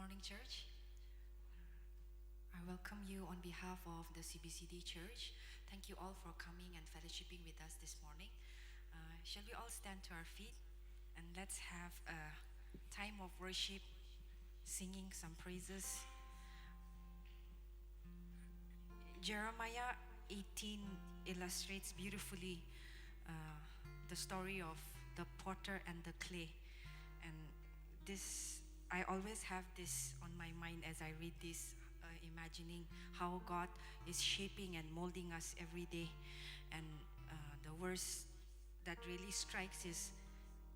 morning, church. I welcome you on behalf of the CBCD Church. Thank you all for coming and fellowshipping with us this morning. Shall we all stand to our feet and let's have a time of worship, singing some praises. Jeremiah 18 illustrates beautifully the story of the potter and the clay. And this, I always have this on my mind as I read this, imagining how God is shaping and molding us every day. And the verse that really strikes is,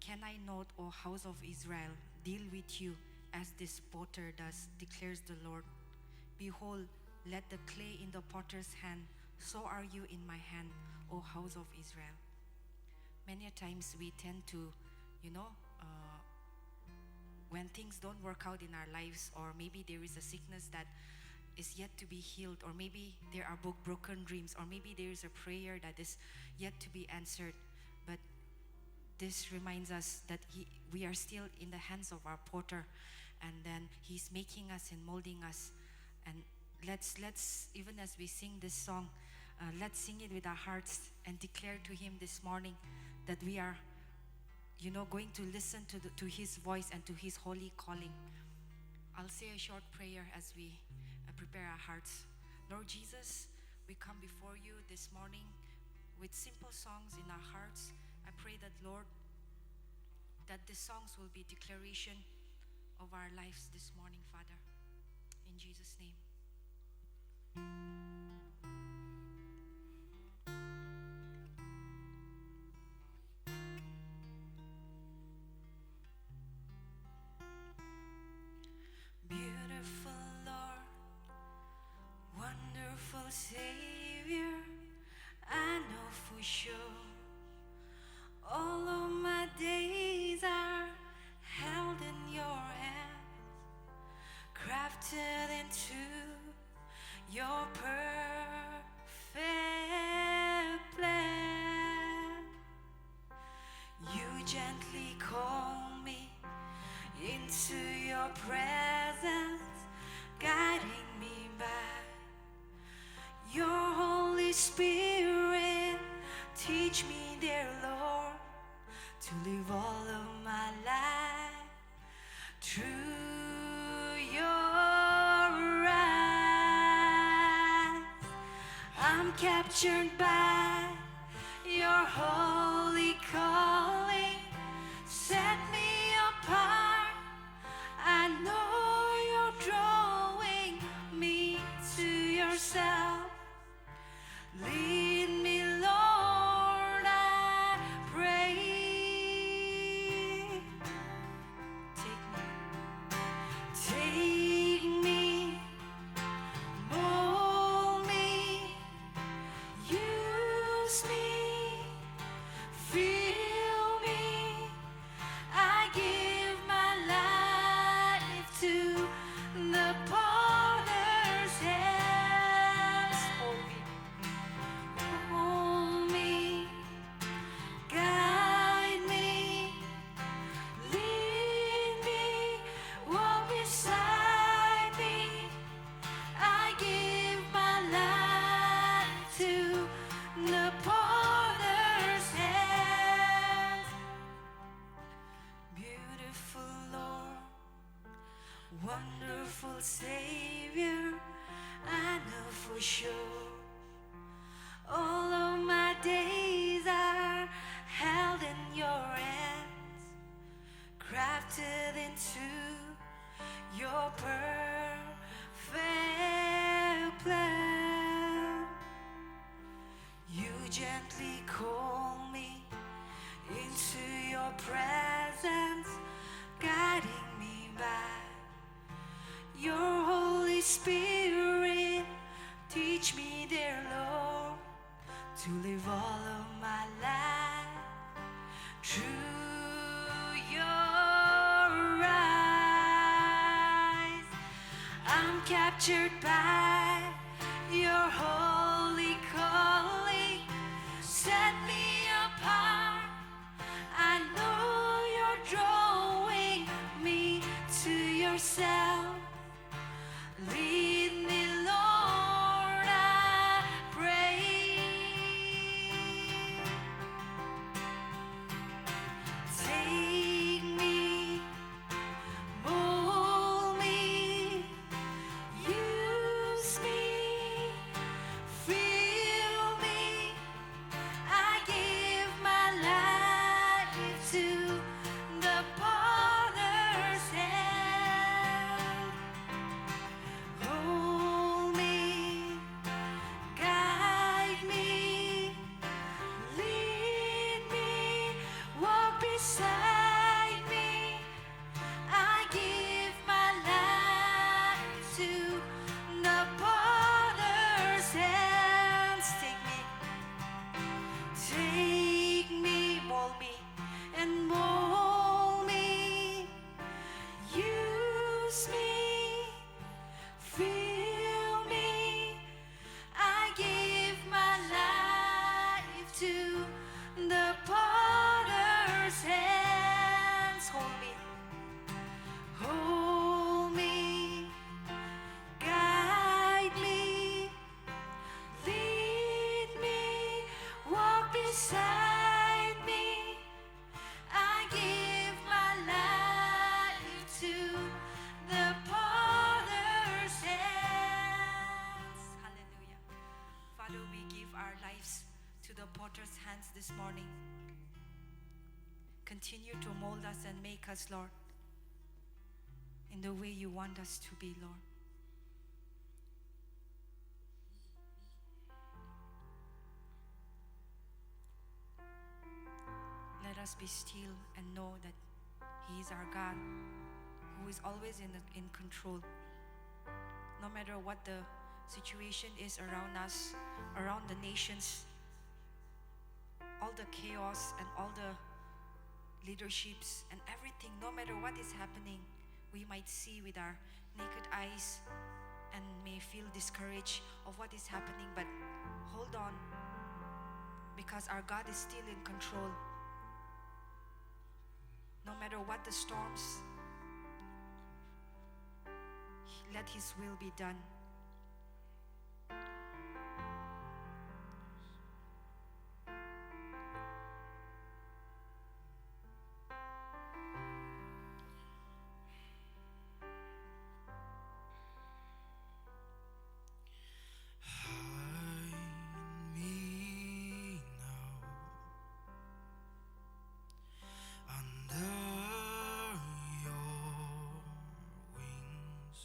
"Can I not, O house of Israel, deal with you as this potter does, declares the Lord. Behold, let the clay in the potter's hand, so are you in my hand, O house of Israel." Many a times we tend to, when things don't work out in our lives, or maybe there is a sickness that is yet to be healed, or maybe there are broken dreams, or maybe there is a prayer that is yet to be answered. But this reminds us that we are still in the hands of our potter, and then He's making us and molding us. And let's even as we sing this song, let's sing it with our hearts and declare to Him this morning that we are going to listen to His voice and to His holy calling. I'll say a short prayer as we prepare our hearts. Lord Jesus, we come before you this morning with simple songs in our hearts. I pray that, Lord, that the songs will be declaration of our lives this morning, Father. In Jesus' name. Beautiful Lord, wonderful Savior, I know for sure all of my days are held in your hands, crafted into your perfect plan. You gently call me into your presence, guiding me by your Holy Spirit. Teach me, dear Lord, to live all of my life through your eyes. I'm captured by your holy calling. Set me apart. I know you're drawing me to yourself. Lead me, Lord, I pray. Take me, mold me, use me, fill me. I give my life to the potter's hands. Hold me, guide me, lead me, walk beside me. I give my life to the potter's hands. Beautiful Lord, wonderful Savior, I know for sure all of my days are held in your hands, crafted into your perfect plan. You gently call me into your presence, guiding me by your Holy Spirit. Teach me, dear Lord, to live all of my life through your eyes. I'm captured by your holy calling. Set me apart. I know you're drawing me to yourself. beside me. I give my life to the potter's hands. Take me, mold me, and mold me. Use me, fill me. I give my life to the potter's hands. Hold me, guide me, lead me, walk beside me. I give my life to the potter's hands. Hallelujah. Father, we give our lives to the potter's hands this morning. Continue to mold us and make us, Lord, in the way you want us to be, Lord. Let us be still and know that He is our God, who is always in control. No matter what the situation is around us, around the nations, all the chaos and all the leaderships and everything, no matter what is happening, we might see with our naked eyes and may feel discouraged of what is happening, but hold on, because our God is still in control. No matter what the storms, let His will be done. Hide me now under your wings.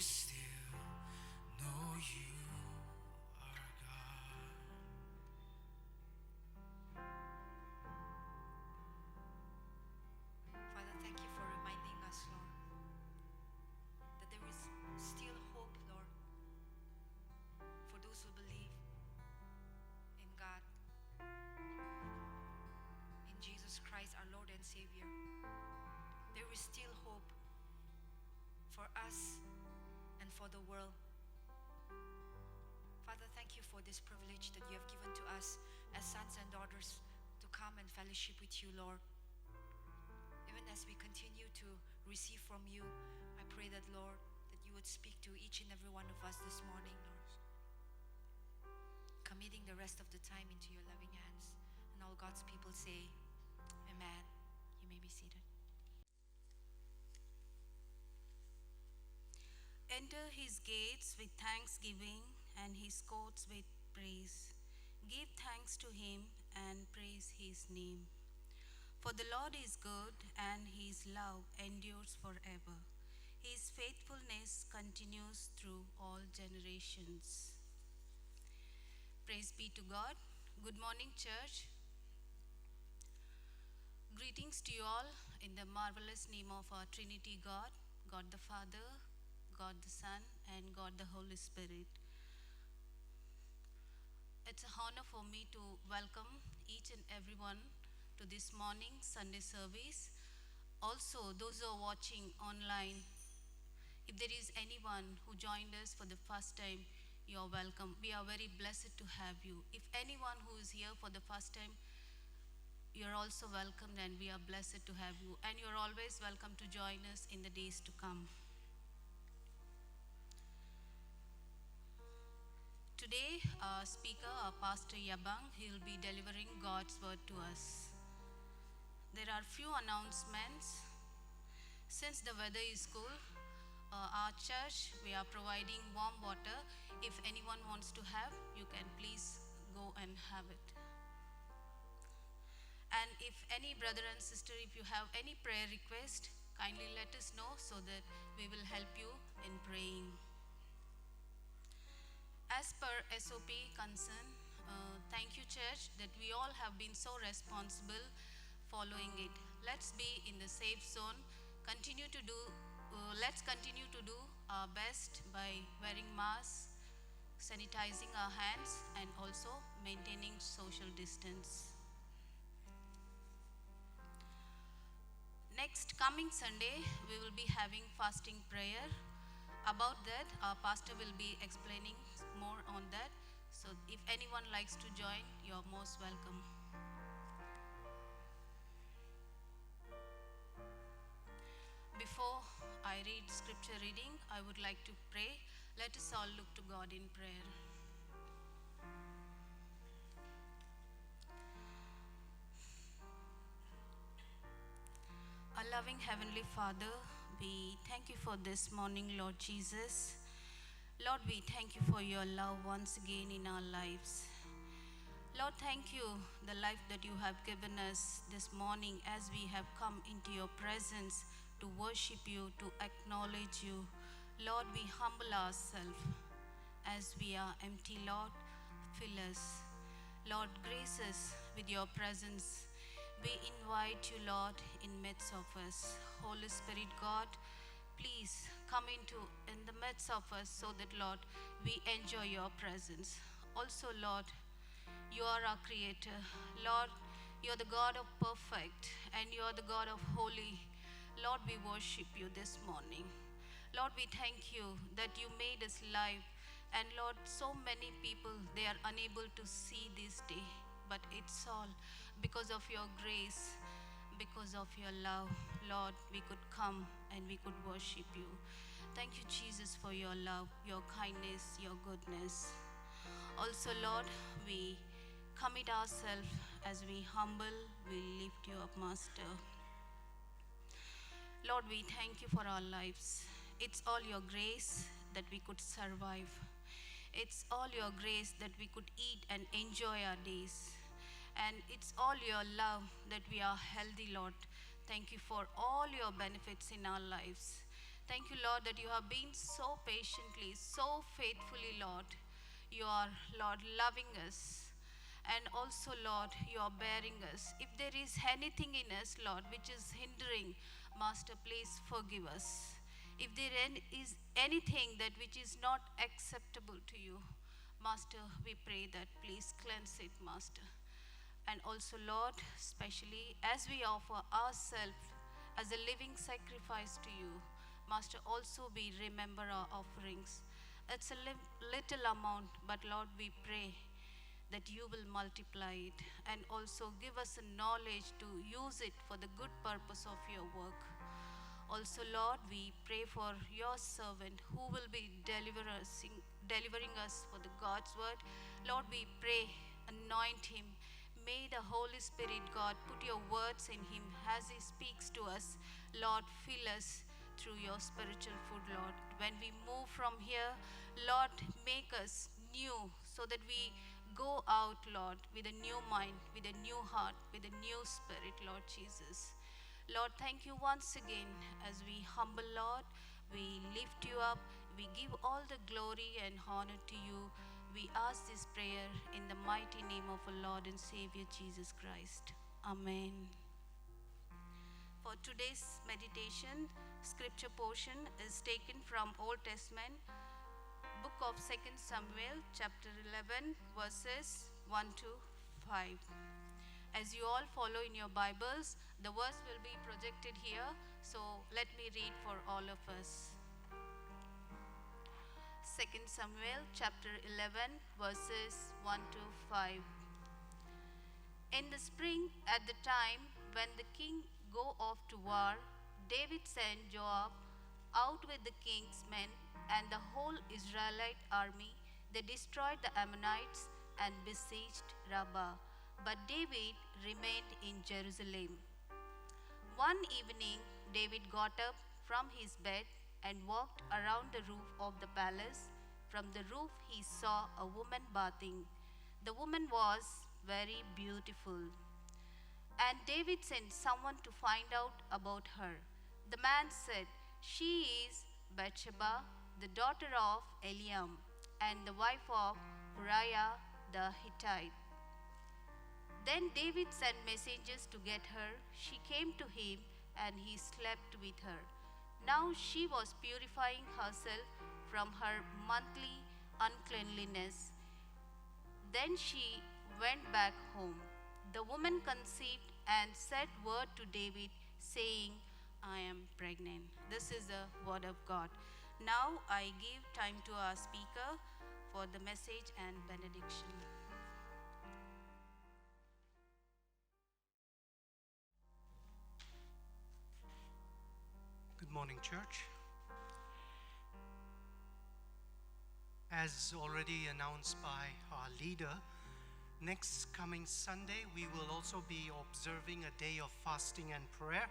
still know you are God. Father, thank you for reminding us, Lord, that there is still hope, Lord, for those who believe in God, in Jesus Christ, our Lord and Savior. There is still hope for us and for the world. Father, thank you for this privilege that you have given to us as sons and daughters to come and fellowship with you, Lord. Even as we continue to receive from you, I pray that, Lord, that you would speak to each and every one of us this morning, Lord. Committing the rest of the time into your loving hands. And all God's people say, Amen. You may be seated. Enter his gates with thanksgiving and his courts with praise. Give thanks to him and praise his name. For the Lord is good and his love endures forever. His faithfulness continues through all generations. Praise be to God. Good morning, church. Greetings to you all in the marvelous name of our Trinity God, God the Father, God the Son, and God the Holy Spirit. It's an honor for me to welcome each and everyone to this morning Sunday service. Also, those who are watching online, if there is anyone who joined us for the first time, you are welcome. We are very blessed to have you. If anyone who is here for the first time, you're also welcome, and we are blessed to have you. And you're always welcome to join us in the days to come. Today, our speaker, our Pastor Yabang, he will be delivering God's word to us. There are few announcements. Since the weather is cool, our church, we are providing warm water. If anyone wants to have, you can please go and have it. And if any brother and sister, if you have any prayer request, kindly let us know so that we will help you in praying. As per SOP concern, thank you, church, that we all have been so responsible following it. Let's be in the safe zone. Let's continue to do our best by wearing masks, sanitizing our hands, and also maintaining social distance. Next coming Sunday, we will be having fasting prayer. About that, our pastor will be explaining more on that. So if anyone likes to join, you're most welcome. Before I read scripture reading, I would like to pray. Let us all look to God in prayer. Our loving Heavenly Father, we thank you for this morning, Lord Jesus. Lord, we thank you for your love once again in our lives. Lord, thank you, the life that you have given us this morning as we have come into your presence to worship you, to acknowledge you. Lord, we humble ourselves as we are empty. Lord, fill us. Lord, grace us with your presence. We invite you, Lord, in midst of us. Holy Spirit God, please come in the midst of us so that, Lord, we enjoy your presence. Also, Lord, you are our creator. Lord, you're the God of perfect and you're the God of holy. Lord, we worship you this morning. Lord, we thank you that you made us live. And Lord, so many people, they are unable to see this day. But it's all because of your grace, because of your love. Lord, we could come and we could worship you. Thank you, Jesus, for your love, your kindness, your goodness. Also, Lord, we commit ourselves as we humble, we lift you up, Master. Lord, we thank you for our lives. It's all your grace that we could survive. It's all your grace that we could eat and enjoy our days. And it's all your love that we are healthy, Lord. Thank you for all your benefits in our lives. Thank you, Lord, that you have been so patiently, so faithfully, Lord. You are, Lord, loving us. And also, Lord, you are bearing us. If there is anything in us, Lord, which is hindering, Master, please forgive us. If there is anything that which is not acceptable to you, Master, we pray that please cleanse it, Master. And also, Lord, especially as we offer ourselves as a living sacrifice to you, Master, also we remember our offerings. It's a little amount, but Lord, we pray that you will multiply it and also give us a knowledge to use it for the good purpose of your work. Also, Lord, we pray for your servant who will be delivering us for the God's word. Lord, we pray, anoint him. May the Holy Spirit, God, put your words in him as he speaks to us. Lord, fill us through your spiritual food, Lord. When we move from here, Lord, make us new so that we go out, Lord, with a new mind, with a new heart, with a new spirit, Lord Jesus. Lord, thank you once again as we humble, Lord. We lift you up. We give all the glory and honor to you. We ask this prayer in the mighty name of our Lord and Savior Jesus Christ. Amen. For today's meditation, scripture portion is taken from Old Testament, book of 2 Samuel, chapter 11, verses 1 to 5. As you all follow in your Bibles, the verse will be projected here, so let me read for all of us. 2 Samuel chapter 11, verses 1 to 5. In the spring, at the time when the king go off to war, David sent Joab out with the king's men and the whole Israelite army. They destroyed the Ammonites and besieged Rabbah. But David remained in Jerusalem. One evening, David got up from his bed and walked around the roof of the palace. From the roof, he saw a woman bathing. The woman was very beautiful. And David sent someone to find out about her. The man said, "She is Bathsheba, the daughter of Eliam, and the wife of Uriah the Hittite." Then David sent messengers to get her. She came to him, and he slept with her. Now she was purifying herself from her monthly uncleanliness. Then she went back home. The woman conceived and sent word to David, saying, "I am pregnant." This is the word of God. Now I give time to our speaker for the message and benediction. Good morning, church. As already announced by our leader, next coming Sunday we will also be observing a day of fasting and prayer,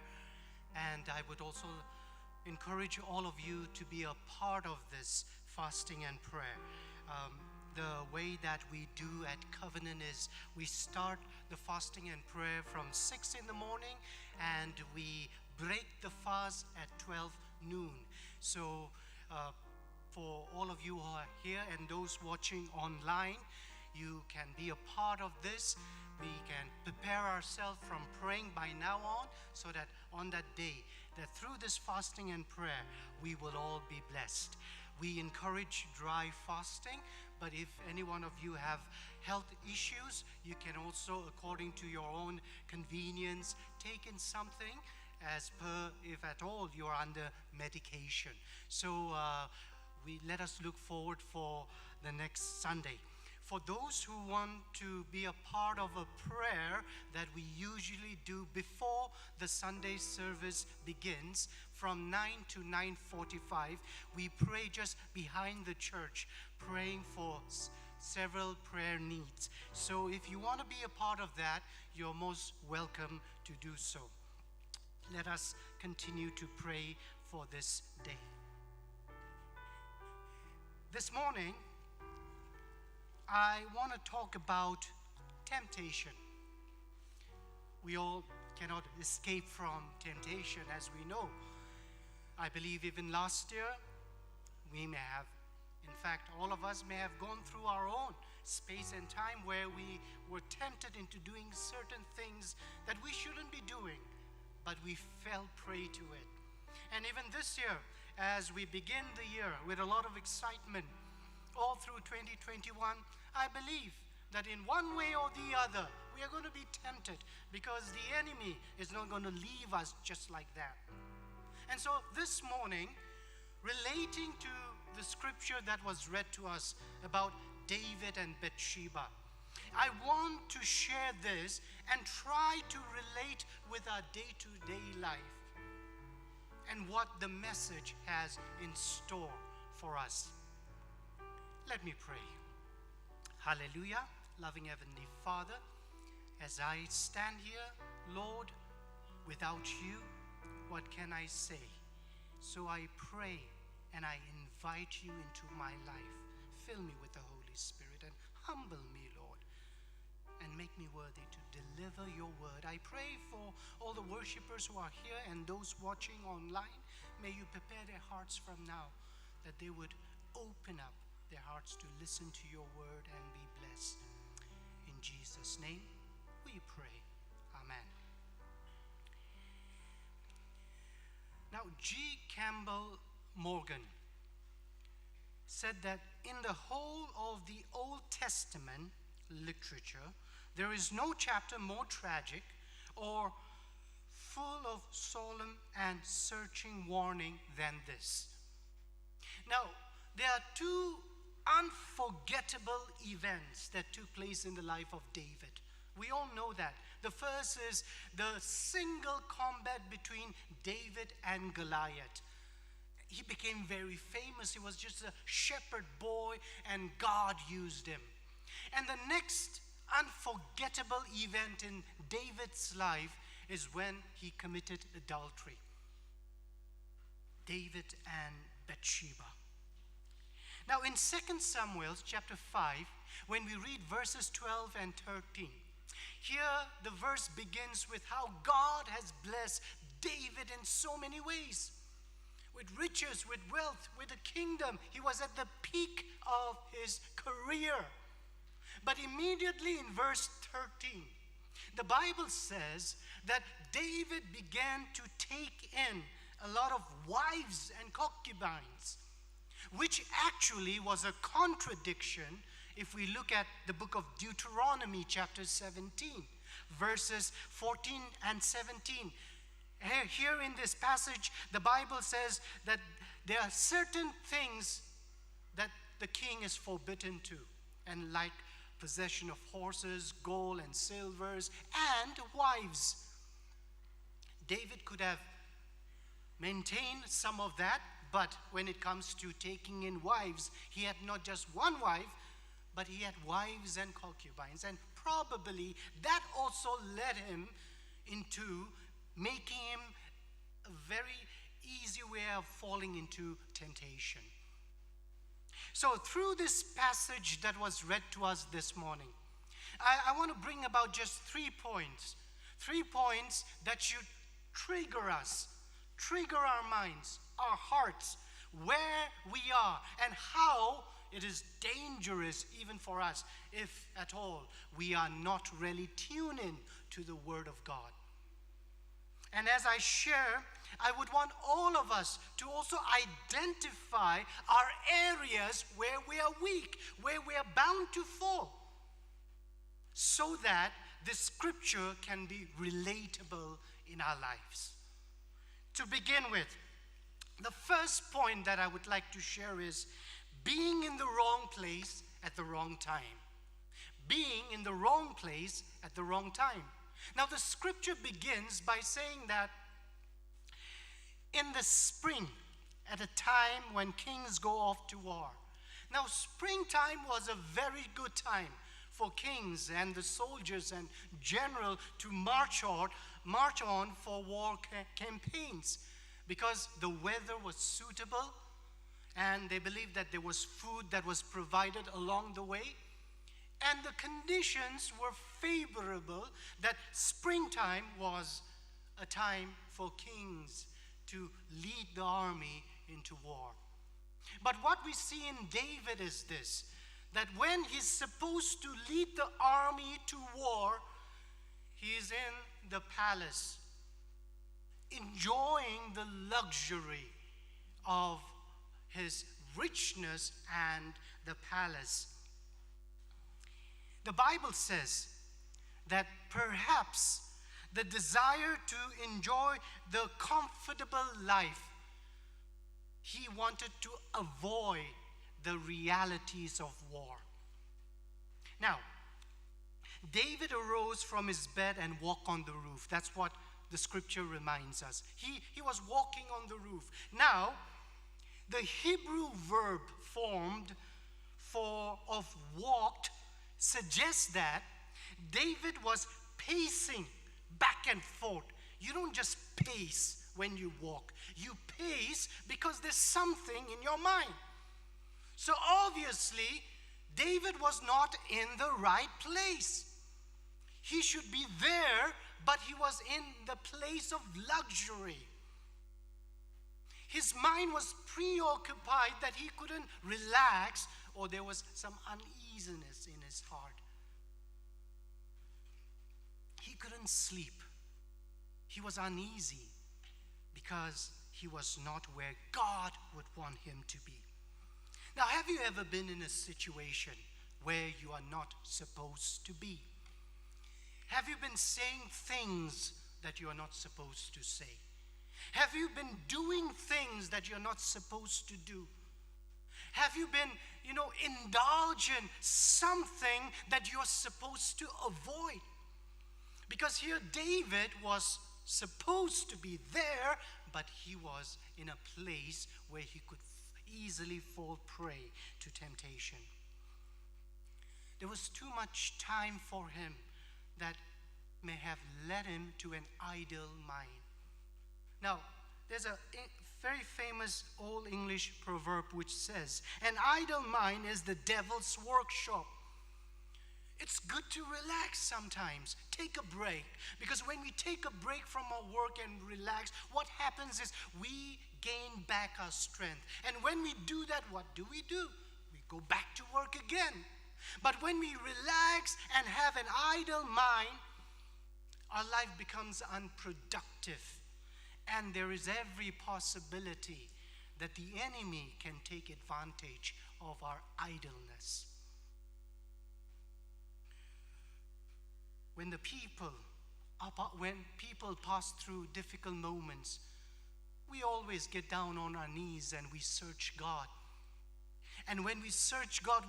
and I would also encourage all of you to be a part of this fasting and prayer. The way that we do at Covenant is we start the fasting and prayer from 6 in the morning, and we break the fast at 12 noon. So for all of you who are here and those watching online, you can be a part of this. We can prepare ourselves from praying by now on, so that on that day, that through this fasting and prayer, we will all be blessed. We encourage dry fasting, but if any one of you have health issues, you can also, according to your own convenience, take in something as per, if at all, you're under medication. So let us look forward for the next Sunday. For those who want to be a part of a prayer that we usually do before the Sunday service begins, from 9 to 9:45, we pray just behind the church, praying for several prayer needs. So if you want to be a part of that, you're most welcome to do so. Let us continue to pray for this day. This morning, I want to talk about temptation. We all cannot escape from temptation, as we know. I believe even last year, we may have, in fact, all of us may have gone through our own space and time where we were tempted into doing certain things that we shouldn't be doing, but we fell prey to it. And even this year, as we begin the year with a lot of excitement, all through 2021, I believe that in one way or the other, we are going to be tempted, because the enemy is not going to leave us just like that. And so this morning, relating to the scripture that was read to us about David and Bathsheba, I want to share this and try to relate with our day-to-day life and what the message has in store for us. Let me pray. Hallelujah. Loving Heavenly Father, as I stand here, Lord, without you, what can I say? So I pray and I invite you into my life. Fill me with the Holy Spirit and humble me, Lord, and make me worthy to deliver your word. I pray for all the worshipers who are here and those watching online. May you prepare their hearts from now, that they would open up their hearts to listen to your word and be blessed. In Jesus' name we pray. Amen. Now, G. Campbell Morgan said that in the whole of the Old Testament literature, there is no chapter more tragic or full of solemn and searching warning than this. Now, there are two unforgettable events that took place in the life of David. We all know that. The first is the single combat between David and Goliath. He became very famous. He was just a shepherd boy, and God used him. And the next unforgettable event in David's life is when he committed adultery. David and Bathsheba. Now in 2 Samuel chapter 5, when we read verses 12 and 13, here the verse begins with how God has blessed David in so many ways. With riches, with wealth, with a kingdom. He was at the peak of his career. But immediately in verse 13, the Bible says that David began to take in a lot of wives and concubines, which actually was a contradiction if we look at the book of Deuteronomy chapter 17, verses 14 and 17. Here in this passage, the Bible says that there are certain things that the king is forbidden to, and like possession of horses, gold and silvers, and wives. David could have maintained some of that, but when it comes to taking in wives, he had not just one wife, but he had wives and concubines. And probably that also led him into making him a very easy way of falling into temptation. So through this passage that was read to us this morning, I want to bring about just 3 points. 3 points that should trigger us, trigger our minds, our hearts, where we are, and how it is dangerous even for us, if at all we are not really tuned in to the Word of God. And as I share, I would want all of us to also identify our areas where we are weak, where we are bound to fall, so that the scripture can be relatable in our lives. To begin with, the first point that I would like to share is being in the wrong place at the wrong time. Being in the wrong place at the wrong time. Now the scripture begins by saying that in the spring, at a time when kings go off to war. Now springtime was a very good time for kings and the soldiers and general to march on for war campaigns, because the weather was suitable and they believed that there was food that was provided along the way. And the conditions were favorable, that springtime was a time for kings to lead the army into war. But what we see in David is this, that when he's supposed to lead the army to war, he is in the palace, enjoying the luxury of his richness and the palace. The Bible says that perhaps the desire to enjoy the comfortable life, he wanted to avoid the realities of war. Now, David arose from his bed and walked on the roof. That's what the scripture reminds us. He was walking on the roof. Now, the Hebrew verb formed of walked suggests that David was pacing back and forth. You don't just pace when you walk. You pace because there's something in your mind. So obviously, David was not in the right place. He should be there, but he was in the place of luxury. His mind was preoccupied that he couldn't relax, or there was some uneasiness in his heart. He couldn't sleep. He was uneasy because he was not where God would want him to be. Now, have you ever been in a situation where you are not supposed to be? Have you been saying things that you are not supposed to say? Have you been doing things that you're not supposed to do? Have you been, indulging something that you're supposed to avoid? Because here David was supposed to be there, but he was in a place where he could easily fall prey to temptation. There was too much time for him that may have led him to an idle mind. Now, there's a very famous Old English proverb which says, an idle mind is the devil's workshop. It's good to relax sometimes. Take a break. Because when we take a break from our work and relax, what happens is we gain back our strength. And when we do that, what do? We go back to work again. But when we relax and have an idle mind, our life becomes unproductive. And there is every possibility that the enemy can take advantage of our idleness. When people pass through difficult moments, we always get down on our knees and we search God. And when we search God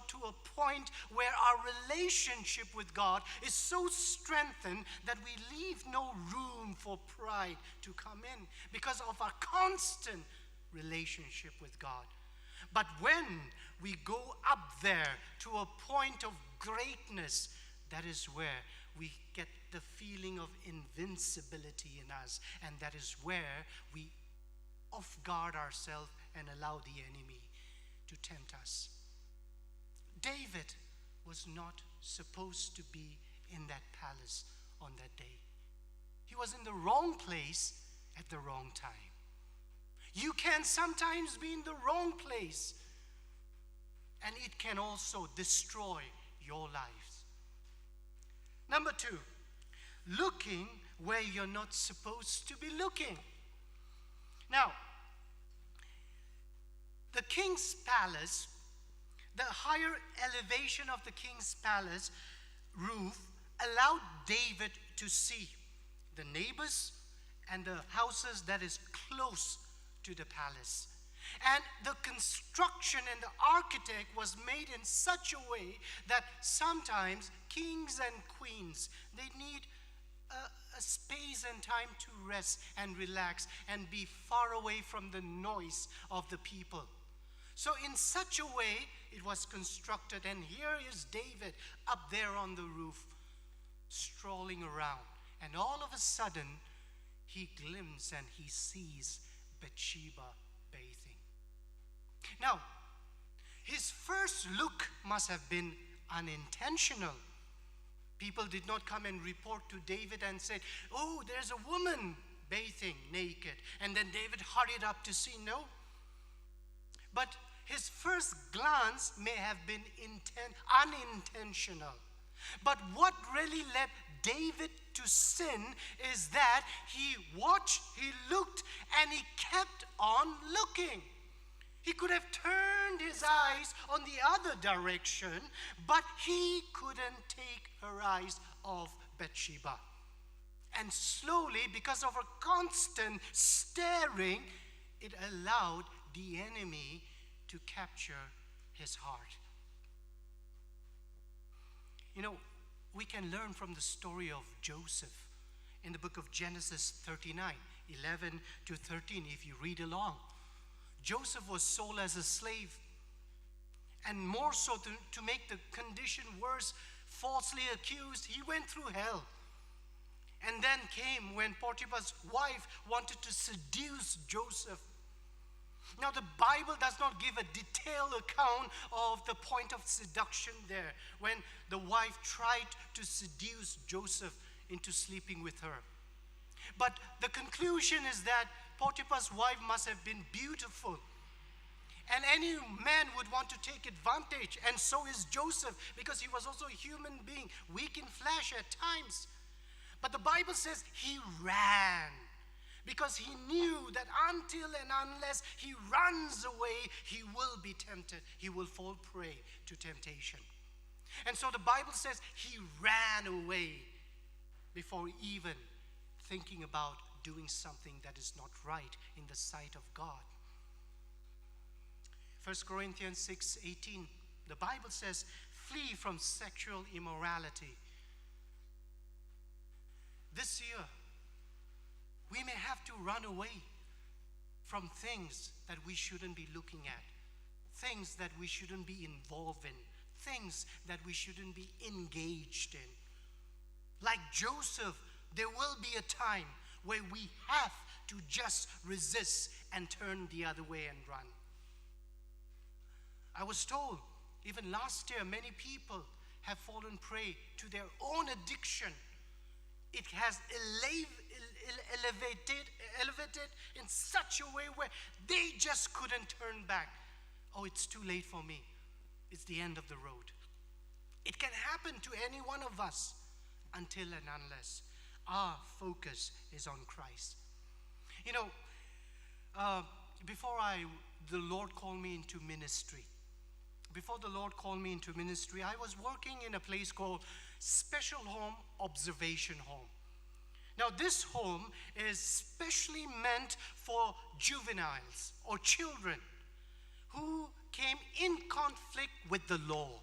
to a point where our relationship with God is so strengthened that we leave no room for pride to come in because of our constant relationship with God. But when we go up there to a point of greatness, that is where we get the feeling of invincibility in us, and that is where we off guard ourselves and allow the enemy to tempt us. David was not supposed to be in that palace on that day. He was in the wrong place at the wrong time. You can sometimes be in the wrong place, and it can also destroy your lives. Number 2, looking where you're not supposed to be looking. Now, the king's palace, the higher elevation of the king's palace roof allowed David to see the neighbors and the houses that is close to the palace. And the construction and the architect was made in such a way that sometimes kings and queens, they need a space and time to rest and relax and be far away from the noise of the people. So in such a way, it was constructed. And here is David up there on the roof, strolling around. And all of a sudden, he glimpses and he sees Bathsheba bathing. Now, his first look must have been unintentional. People did not come and report to David and say, oh, there's a woman bathing naked. And then David hurried up to see. No. But his first glance may have been unintentional. But what really led David to sin is that he watched, he looked, and he kept on looking. He could have turned his eyes on the other direction, but he couldn't take her eyes off Bathsheba. And slowly, because of her constant staring, it allowed the enemy to capture his heart. You know, we can learn from the story of Joseph in the book of Genesis 39, 11 to 13, if you read along. Joseph was sold as a slave, and more so to make the condition worse, falsely accused, he went through hell. And then came when Potiphar's wife wanted to seduce Joseph. Now, the Bible does not give a detailed account of the point of seduction there, when the wife tried to seduce Joseph into sleeping with her. But the conclusion is that Potiphar's wife must have been beautiful. And any man would want to take advantage, and so is Joseph, because he was also a human being, weak in flesh at times. But the Bible says he ran, because he knew that until and unless he runs away, he will be tempted. He will fall prey to temptation. And so the Bible says he ran away before even thinking about doing something that is not right in the sight of God. 1 Corinthians 6:18, the Bible says, flee from sexual immorality. This year, we may have to run away from things that we shouldn't be looking at, things that we shouldn't be involved in, things that we shouldn't be engaged in. Like Joseph, there will be a time where we have to just resist and turn the other way and run. I was told, even last year, many people have fallen prey to their own addiction. It has elevated in such a way where they just couldn't turn back. Oh, it's too late for me. It's the end of the road. It can happen to any one of us until and unless our focus is on Christ. You know, before the Lord called me into ministry, I was working in a place called Special Home Observation Home. Now, this home is specially meant for juveniles or children who came in conflict with the law.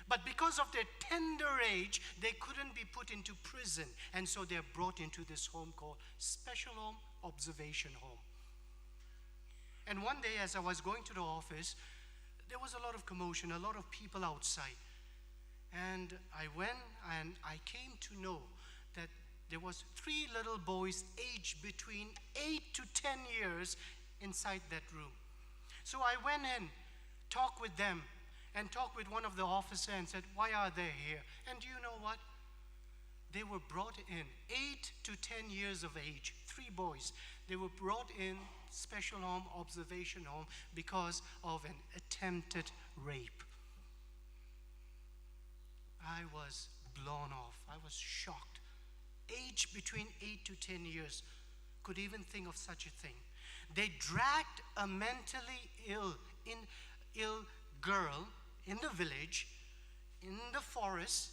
But because of their tender age, they couldn't be put into prison. And so they're brought into this home called Special Home Observation Home. And one day, as I was going to the office, there was a lot of commotion, a lot of people outside. And I went and I came to know that there was 3 little boys aged between 8 to 10 years inside that room. So I went in, talked with them, and talked with one of the officers and said, why are they here? And do you know what? They were brought in, 8 to 10 years of age, 3 boys. They were brought in Special Home Observation Home because of an attempted rape. I was blown off. I was shocked. Age between 8 to 10 years could even think of such a thing. They dragged a mentally ill girl in the village, in the forest,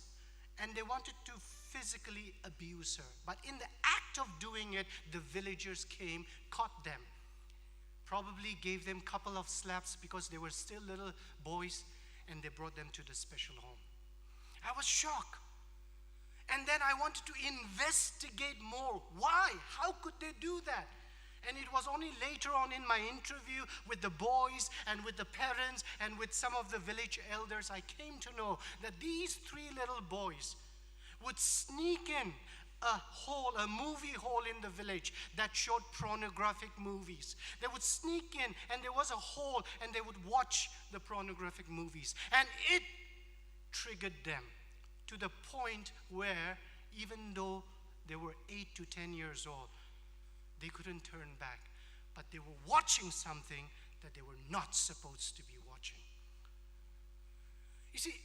and they wanted to physically abuse her. But in the act of doing it, the villagers came, caught them, probably gave them a couple of slaps because they were still little boys, and they brought them to the special home. I was shocked. And then I wanted to investigate more. Why? How could they do that? And it was only later on in my interview with the boys and with the parents and with some of the village elders, I came to know that these 3 little boys would sneak in a movie hall in the village that showed pornographic movies. They would sneak in, and there was a hall, and they would watch the pornographic movies. And it triggered them to the point where, even though they were 8 to 10 years old, they couldn't turn back. But they were watching something that they were not supposed to be watching. You see,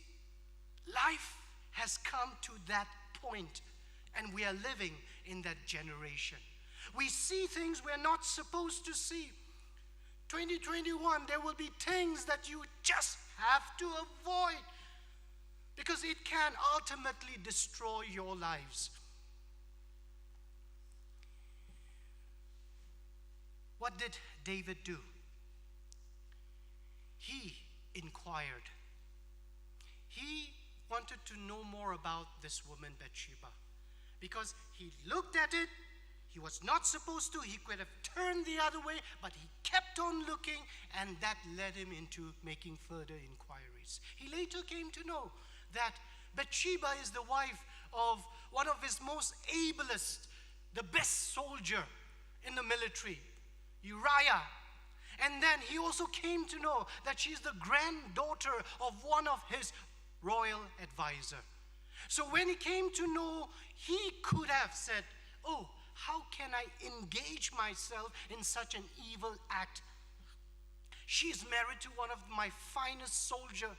life has come to that point, and we are living in that generation. We see things we're not supposed to see. 2021, there will be things that you just have to avoid because it can ultimately destroy your lives. What did David do? He inquired. He wanted to know more about this woman Bathsheba because he looked at it. He was not supposed to. He could have turned the other way, but he kept on looking, and that led him into making further inquiries. He later came to know that Bathsheba is the wife of one of his most ablest, the best soldier in the military, Uriah. And then he also came to know that she's the granddaughter of one of his royal advisor. So when he came to know, he could have said, oh, how can I engage myself in such an evil act? She is married to one of my finest soldier.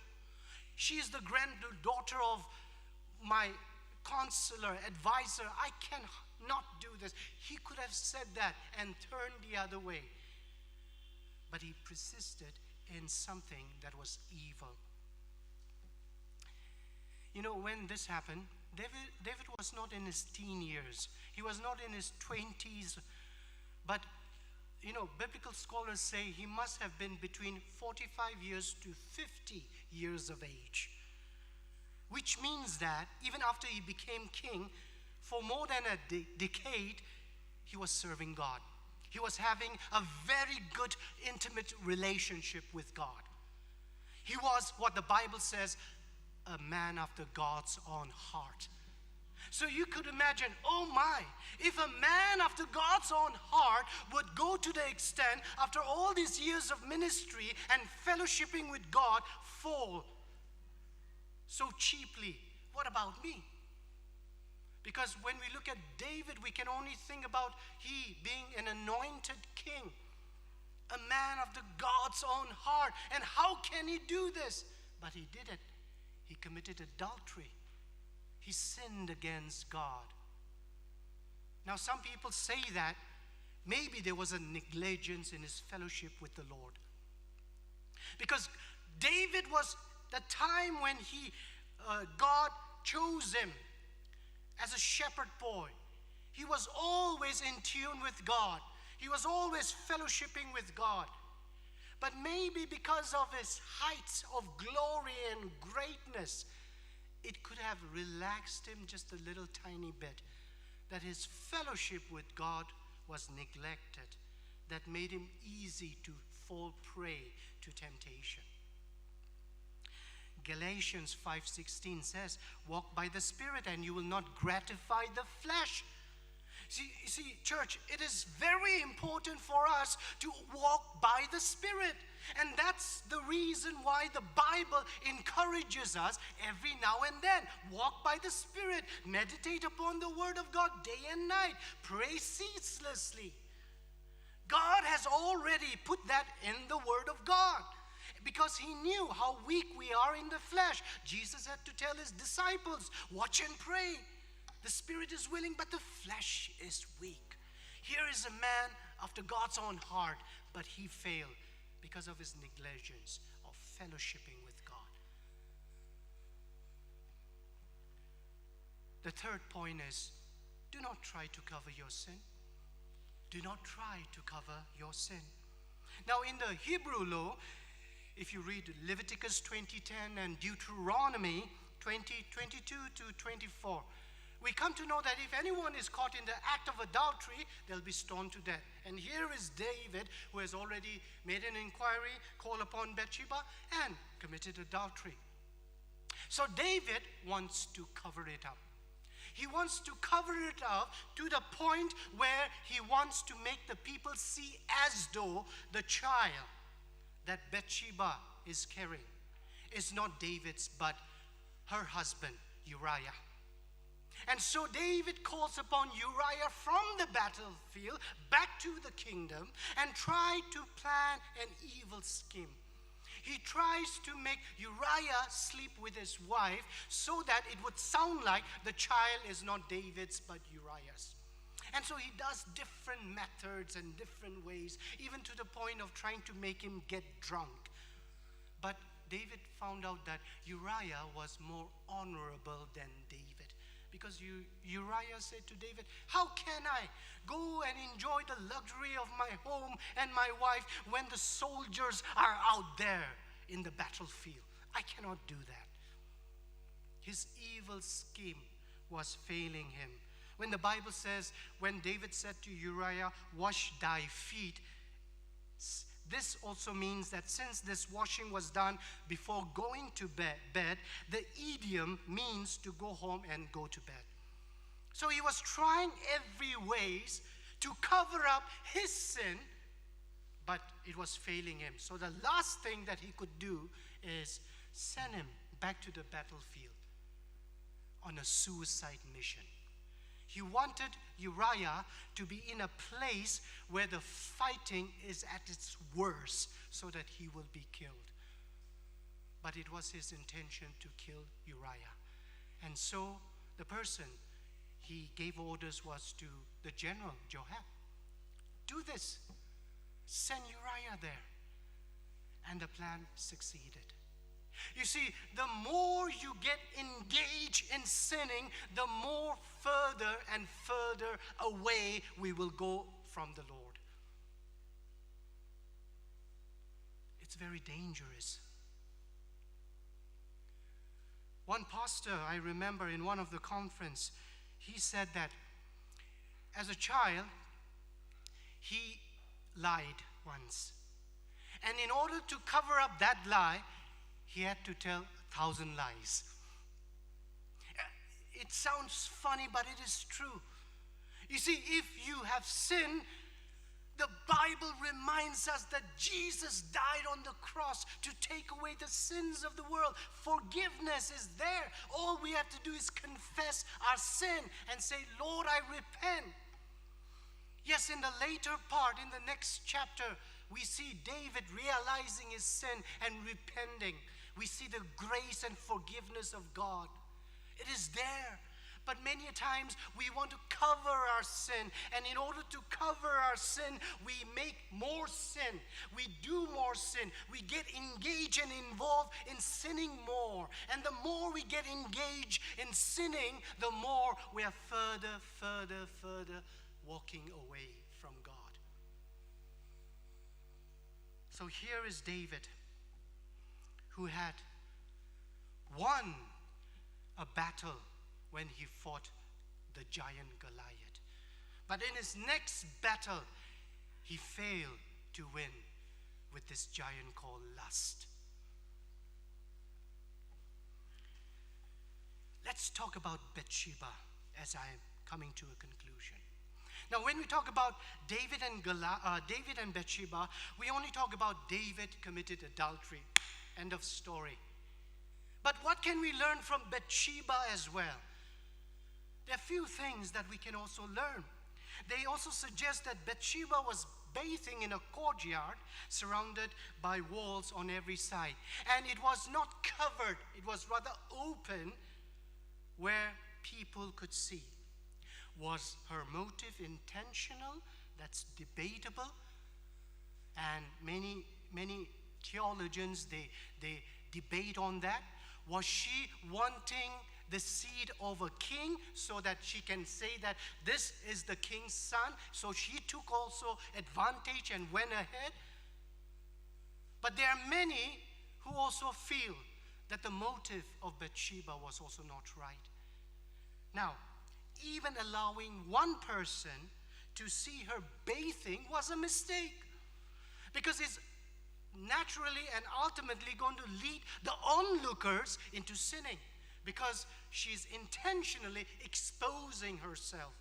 She is the granddaughter of my consular advisor. I cannot do this. He could have said that and turned the other way. But he persisted in something that was evil. You know, when this happened, David was not in his teen years. He was not in his 20s. But, you know, biblical scholars say he must have been between 45 years to 50 years of age. Which means that even after he became king, for more than a decade, he was serving God. He was having a very good, intimate relationship with God. He was, what the Bible says, a man after God's own heart. So you could imagine, oh my, if a man after God's own heart would go to the extent, after all these years of ministry and fellowshipping with God, fall so cheaply, what about me? Because when we look at David, we can only think about he being an anointed king, a man after God's own heart. And how can he do this? But he did it. He committed adultery. He sinned against God. Now, some people say that maybe there was a negligence in his fellowship with the Lord. Because David was the time when God chose him as a shepherd boy. He was always in tune with God. He was always fellowshipping with God. But maybe because of his heights of glory and greatness, it could have relaxed him just a little tiny bit, that his fellowship with God was neglected, that made him easy to fall prey to temptation. Galatians 5:16 says, walk by the Spirit and you will not gratify the flesh. See, church, it is very important for us to walk by the Spirit. And that's the reason why the Bible encourages us every now and then. Walk by the Spirit. Meditate upon the Word of God day and night. Pray ceaselessly. God has already put that in the Word of God, because he knew how weak we are in the flesh. Jesus had to tell his disciples, watch and pray. The spirit is willing, but the flesh is weak. Here is a man after God's own heart, but he failed because of his negligence of fellowshipping with God. The third point is, do not try to cover your sin. Do not try to cover your sin. Now, in the Hebrew law, if you read Leviticus 20:10 and Deuteronomy 20:22 to 24, we come to know that if anyone is caught in the act of adultery, they'll be stoned to death. And here is David, who has already made an inquiry, called upon Bathsheba, and committed adultery. So David wants to cover it up. He wants to cover it up to the point where he wants to make the people see as though the child that Bathsheba is carrying is not David's, but her husband, Uriah. And so David calls upon Uriah from the battlefield back to the kingdom and tried to plan an evil scheme. He tries to make Uriah sleep with his wife so that it would sound like the child is not David's but Uriah's. And so he does different methods and different ways, even to the point of trying to make him get drunk. But David found out that Uriah was more honorable than David. Because Uriah said to David, how can I go and enjoy the luxury of my home and my wife when the soldiers are out there in the battlefield? I cannot do that. His evil scheme was failing him. When the Bible says, when David said to Uriah, wash thy feet, this also means that since this washing was done before going to bed, the idiom means to go home and go to bed. So he was trying every ways to cover up his sin, but it was failing him. So the last thing that he could do is send him back to the battlefield on a suicide mission. He wanted Uriah to be in a place where the fighting is at its worst so that he will be killed. But it was his intention to kill Uriah. And so the person he gave orders was to the general, Joab. Do this. Send Uriah there. And the plan succeeded. You see, the more you get engaged in sinning, the more further and further away we will go from the Lord. It's very dangerous. One pastor, I remember in one of the conference, he said that as a child, he lied once. And in order to cover up that lie, he had to tell 1,000 lies. It sounds funny, but it is true. You see, if you have sinned, the Bible reminds us that Jesus died on the cross to take away the sins of the world. Forgiveness is there. All we have to do is confess our sin and say, Lord, I repent. Yes, in the later part, in the next chapter, we see David realizing his sin and repenting. We see the grace and forgiveness of God. It is there. But many times we want to cover our sin. And in order to cover our sin, we make more sin. We do more sin. We get engaged and involved in sinning more. And the more we get engaged in sinning, the more we are further walking away from God. So here is David, who had won a battle when he fought the giant Goliath. But in his next battle, he failed to win with this giant called lust. Let's talk about Bathsheba as I am coming to a conclusion. Now, when we talk about David and Bathsheba, we only talk about David committed adultery. End of story. But what can we learn from Bathsheba as well? There are few things that we can also learn. They also suggest that Bathsheba was bathing in a courtyard surrounded by walls on every side. And it was not covered. It was rather open where people could see. Was her motive intentional? That's debatable. And many theologians, they debate on that. Was she wanting the seed of a king so that she can say that this is the king's son? So she took also advantage and went ahead. But there are many who also feel that the motive of Bathsheba was also not right. Now, even allowing one person to see her bathing was a mistake, because it's naturally and ultimately going to lead the onlookers into sinning, because she's intentionally exposing herself.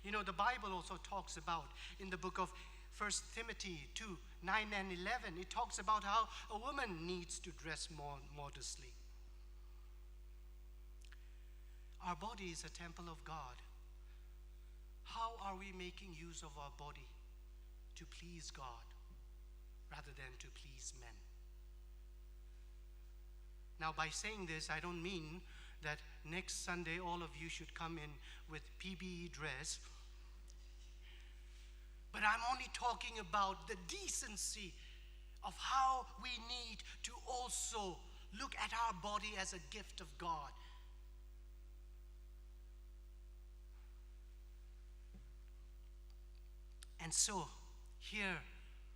You know, the Bible also talks about, in the book of 1 Timothy 2, 9 and 11, it talks about how a woman needs to dress more modestly. Our body is a temple of God. How are we making use of our body to please God rather than to please men? Now, by saying this, I don't mean that next Sunday all of you should come in with PBE dress. But I'm only talking about the decency of how we need to also look at our body as a gift of God. And so, here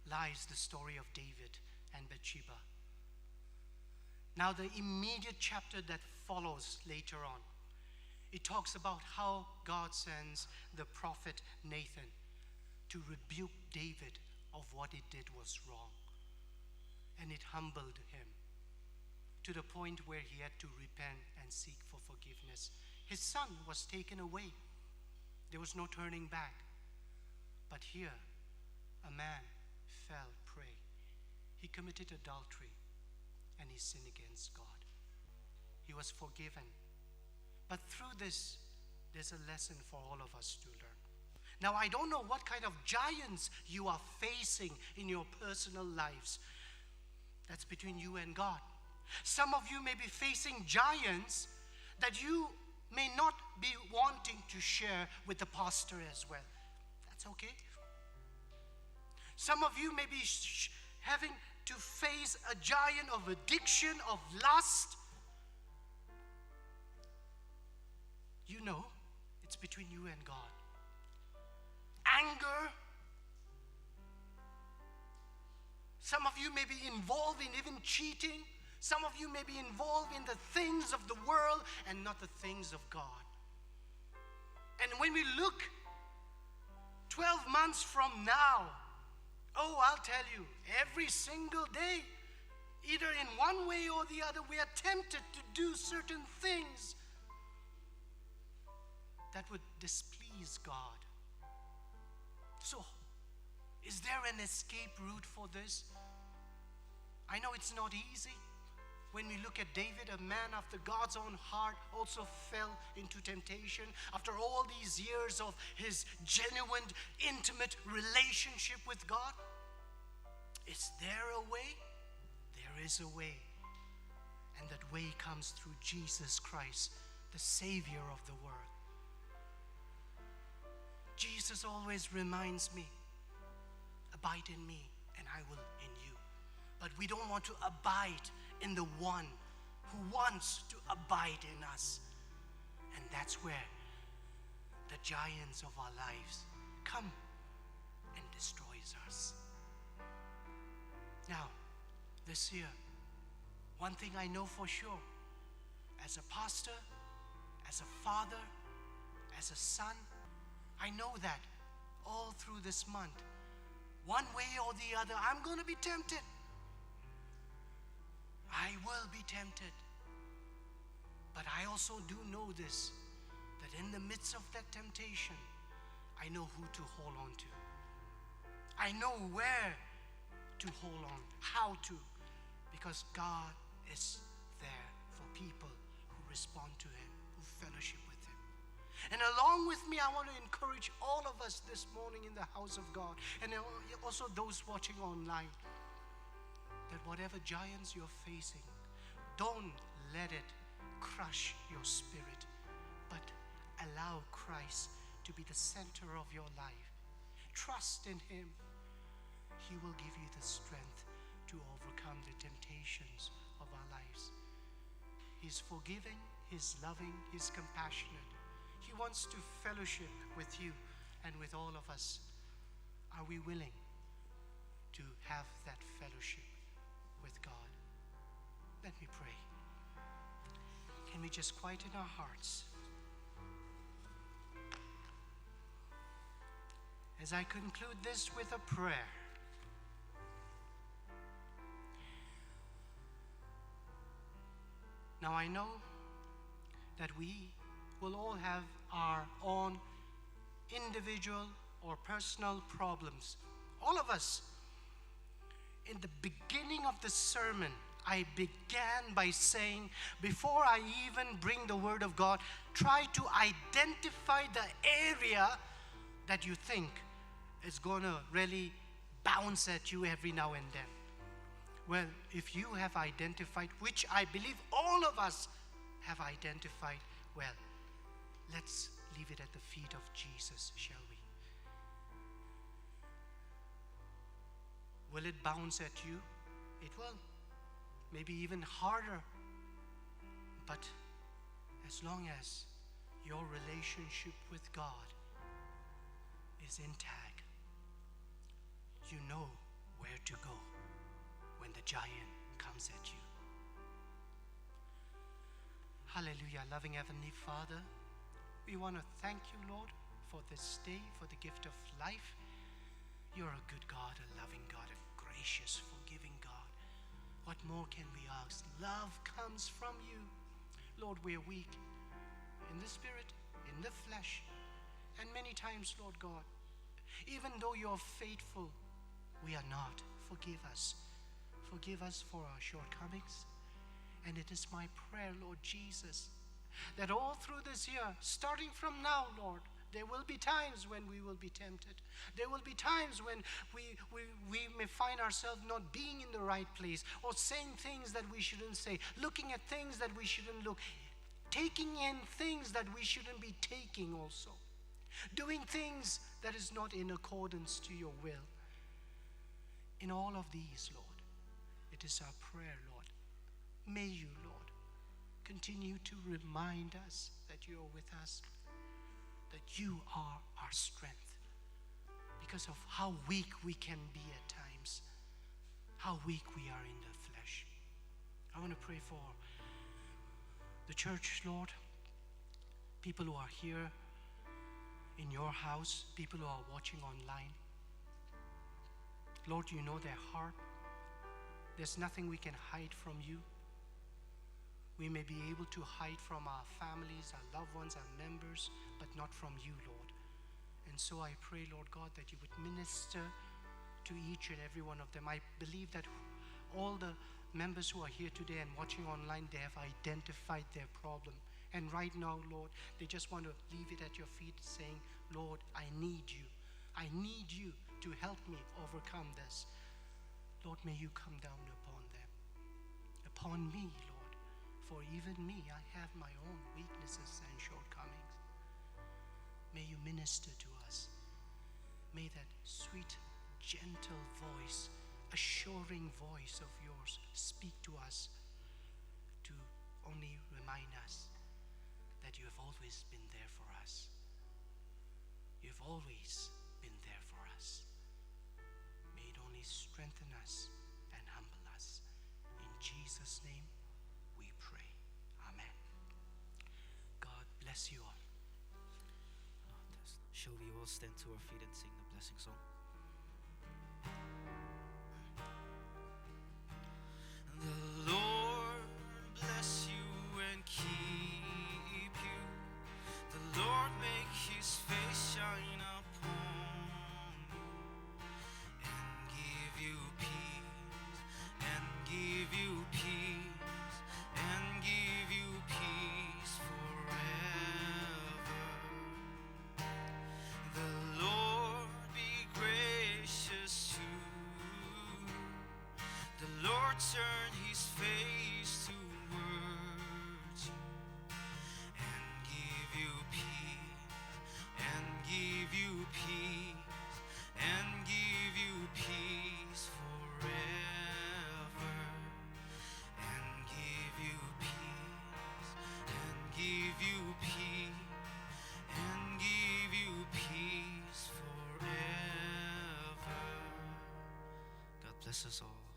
lies the story of David and Bathsheba. Now, the immediate chapter that follows later on, it talks about how God sends the prophet Nathan to rebuke David of what he did was wrong. And it humbled him to the point where he had to repent and seek for forgiveness. His son was taken away. There was no turning back. But here, a man fell prey. He committed adultery and he sinned against God. He was forgiven. But through this, there's a lesson for all of us to learn. Now, I don't know what kind of giants you are facing in your personal lives. That's between you and God. Some of you may be facing giants that you may not be wanting to share with the pastor as well. That's okay. Some of you may be having to face a giant of addiction, of lust. You know, it's between you and God. Anger. Some of you may be involved in even cheating. Some of you may be involved in the things of the world and not the things of God. And when we look 12 months from now, oh, I'll tell you, every single day, either in one way or the other, we are tempted to do certain things that would displease God. So, is there an escape route for this? I know it's not easy. When we look at David, a man after God's own heart, also fell into temptation. After all these years of his genuine, intimate relationship with God, is there a way? There is a way. And that way comes through Jesus Christ, the Savior of the world. Jesus always reminds me, abide in me and I will in you. But we don't want to abide in the one who wants to abide in us. And that's where the giants of our lives come and destroys us. Now, this year, one thing I know for sure, as a pastor, as a father, as a son, I know that all through this month, one way or the other, I'm going to be tempted. I will be tempted. But I also do know this, that in the midst of that temptation, I know who to hold on to. I know where to hold on, how to, because God is there for people who respond to Him, who fellowship with Him. And along with me, I want to encourage all of us this morning in the house of God, and also those watching online, that whatever giants you're facing, don't let it crush your spirit, but allow Christ to be the center of your life. Trust in Him. He will give you the strength to overcome the temptations of our lives. He's forgiving, He's loving, He's compassionate. He wants to fellowship with you and with all of us. Are we willing to have that fellowship with God? Let me pray. Can we just quieten our hearts? As I conclude this with a prayer, now I know that we will all have our own individual or personal problems. All of us. In the beginning of the sermon, I began by saying, before I even bring the Word of God, try to identify the area that you think is going to really bounce at you every now and then. Well, if you have identified, which I believe all of us have identified, well, let's leave it at the feet of Jesus, shall we? Will it bounce at you? It will. Maybe even harder. But as long as your relationship with God is intact, you know where to go when the giant comes at you. Hallelujah. Loving Heavenly Father, we want to thank you, Lord, for this day, for the gift of life. You're a good God, a loving God, a gracious, forgiving God. What more can we ask? Love comes from you. Lord, we're weak in the spirit, in the flesh, and many times, Lord God, even though you're faithful, we are not. Forgive us. Forgive us for our shortcomings. And it is my prayer, Lord Jesus, that all through this year, starting from now, Lord, there will be times when we will be tempted. There will be times when we may find ourselves not being in the right place, or saying things that we shouldn't say, looking at things that we shouldn't look, taking in things that we shouldn't be taking also, doing things that is not in accordance to your will. In all of these, Lord, it is our prayer, Lord. May you, Lord, continue to remind us that you are with us, that you are our strength, because of how weak we can be at times, how weak we are in the flesh. I want to pray for the church, Lord, people who are here in your house, people who are watching online. Lord, you know their heart. There's nothing we can hide from you. We may be able to hide from our families, our loved ones, our members, but not from you, Lord. And so I pray, Lord God, that you would minister to each and every one of them. I believe that all the members who are here today and watching online, they have identified their problem. And right now, Lord, they just want to leave it at your feet, saying, Lord, I need you. I need you to help me overcome this. Lord, may you come down upon them, upon me, Lord. For even me, I have my own weaknesses and shortcomings. May you minister to us. May that sweet, gentle voice, assuring voice of yours speak to us, to only remind us that you have always been there for us. You've always been there for us. May it only strengthen us and humble us. In Jesus' name, we pray. Amen. God bless you all. Shall we all stand to our feet and sing the blessing song? The Lord bless you and keep you. The Lord make his face shine upon you and give you peace, and give you peace, and give you peace forever. The Lord be gracious to you. The Lord turn his face towards you and give you peace, and give you peace, and give you peace forever, and give you peace, and give you peace, and give you peace forever. God bless us all.